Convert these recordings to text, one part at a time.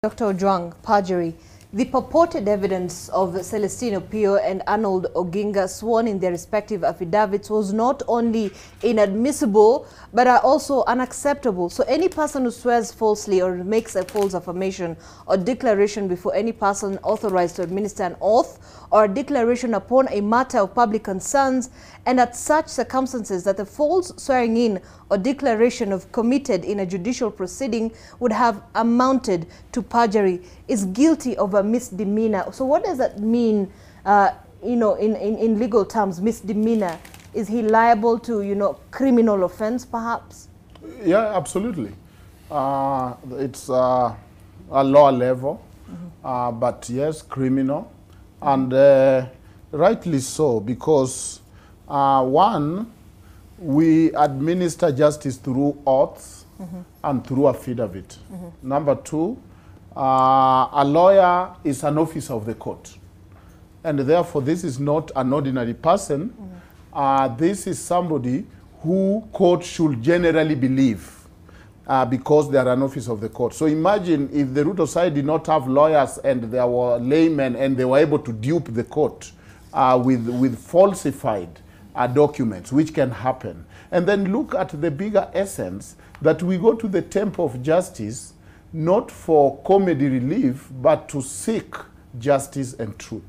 Dr. Ojwang, Perjury. The purported evidence of Celestino Pio and Arnold Oginga sworn in their respective affidavits was not only inadmissible, but are also unacceptable. So any person who swears falsely or makes a false affirmation or declaration before any person authorized to administer an oath or a declaration upon a matter of public concerns, and at such circumstances that the false swearing in or declaration of committed in a judicial proceeding would have amounted to perjury, is guilty of a misdemeanor. So what does that mean, in legal terms, misdemeanor? Is he liable to, criminal offense perhaps? Yeah, absolutely. It's a lower level, but yes, criminal. And rightly so, because one, we administer justice through oaths and through affidavit. Number two, a lawyer is an officer of the court. And therefore, this is not an ordinary person. This is somebody who court should generally believe because they are an officer of the court. So imagine if the Ruto side did not have lawyers and there were laymen and they were able to dupe the court with falsified documents, which can happen. And then look at the bigger essence that we go to the temple of justice not for comedy relief, but to seek justice and truth.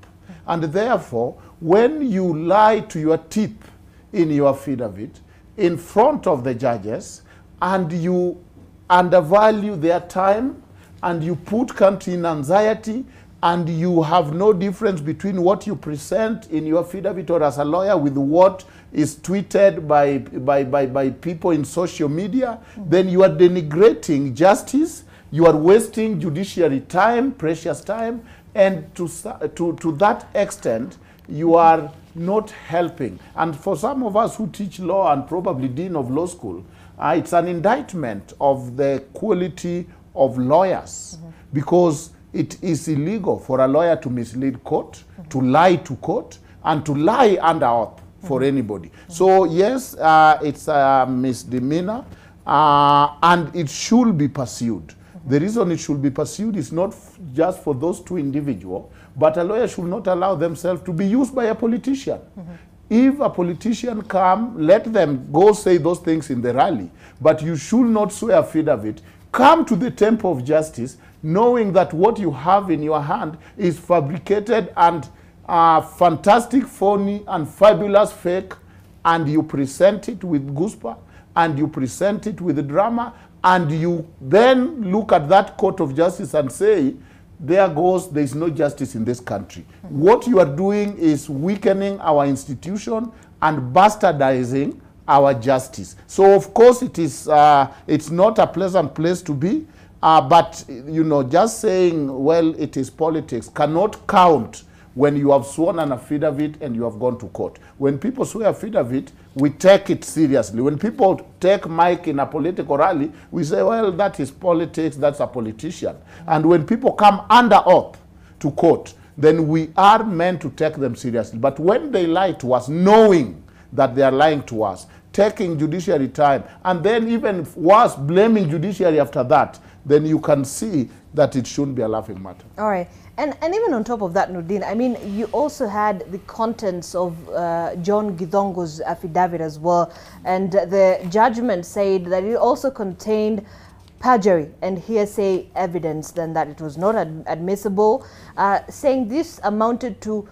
And therefore, when you lie to your teeth in your affidavit in front of the judges and you undervalue their time and you put country in anxiety and you have no difference between what you present in your affidavit or as a lawyer with what is tweeted by people in social media, then you are denigrating justice, you are wasting judiciary time, precious time, and to that extent, you are not helping. And for some of us who teach law and probably dean of law school, it's an indictment of the quality of lawyers because it is illegal for a lawyer to mislead court, to lie to court, and to lie under oath for anybody. So yes, it's a misdemeanor and it should be pursued. The reason it should be pursued is not just for those two individuals, but a lawyer should not allow themselves to be used by a politician. If a politician come, let them go say those things in the rally, but you should not swear affidavit. Come to the temple of justice knowing that what you have in your hand is fabricated and fantastic, phony, and fabulous fake, and you present it with goosebumps, and you present it with drama, and you then look at that court of justice and say, there is no justice in this country. What you are doing is weakening our institution and bastardizing our justice. So of course it's not a pleasant place to be, but just saying, well, it is politics cannot count when you have sworn an affidavit and you have gone to court. When people swear affidavit, we take it seriously. When people take mic in a political rally, we say, well, that is politics, that's a politician. And when people come under oath to court, then we are meant to take them seriously. But when they lie to us, knowing that they are lying to us, taking judiciary time, and then even worse, blaming judiciary after that, then you can see that it shouldn't be a laughing matter. All right. And even on top of that, Nurdin, I mean, you also had the contents of John Githongo's affidavit as well. And the judgment said that it also contained perjury and hearsay evidence, then that it was not admissible, saying this amounted to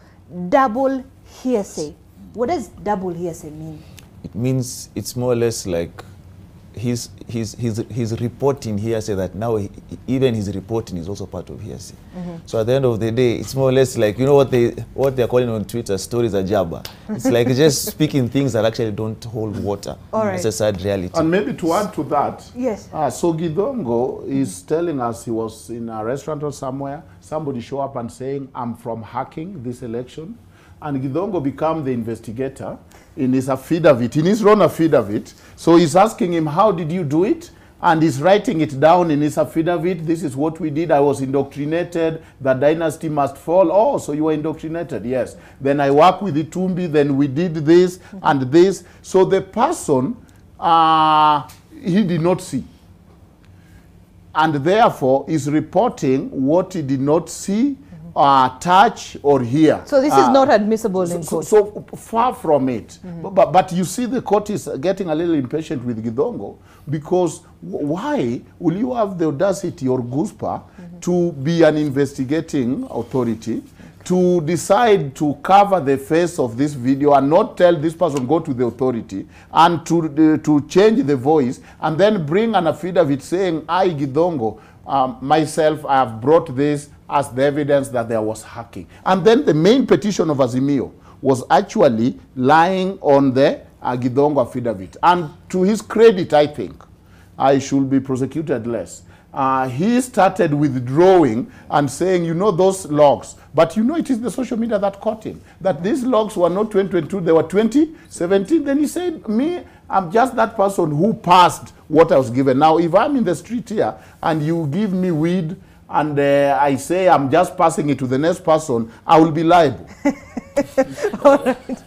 double hearsay. What does double hearsay mean? It means it's more or less like he's reporting hearsay that now even his reporting is also part of hearsay. So at the end of the day, it's more or less like, what they're calling on Twitter, stories are jabber. It's like just speaking things that actually don't hold water. It's a sad reality. And maybe to add to that, yes. So Githongo is telling us he was in a restaurant or somewhere, somebody show up and saying, I'm from hacking this election. And Githongo became the investigator in his affidavit, in his own affidavit. So he's asking him, how did you do it? And he's writing it down in his affidavit. This is what we did. I was indoctrinated. The dynasty must fall. Oh, so you were indoctrinated. Yes. Then I worked with Itumbi. Then we did this and this. So the person, he did not see. and therefore is reporting what he did not see, touch or hear. So this is not admissible in court? So far from it. But you see the court is getting a little impatient with Githongo, because why will you have the audacity or GUSPA to be an investigating authority, to decide to cover the face of this video and not tell this person go to the authority, and to change the voice, and then bring an affidavit saying, I, Githongo, myself, I have brought this as the evidence that there was hacking. And then the main petition of Azimio was actually lying on the Githongo affidavit. And to his credit, I think, I should be prosecuted less. He started withdrawing and saying, you know, those logs. But you know, it is the social media that caught him. That these logs were not 2022, they were 2017. Then he said, me, I'm just that person who passed what I was given. Now, if I'm in the street here and you give me weed and I say I'm just passing it to the next person, I will be liable. All right.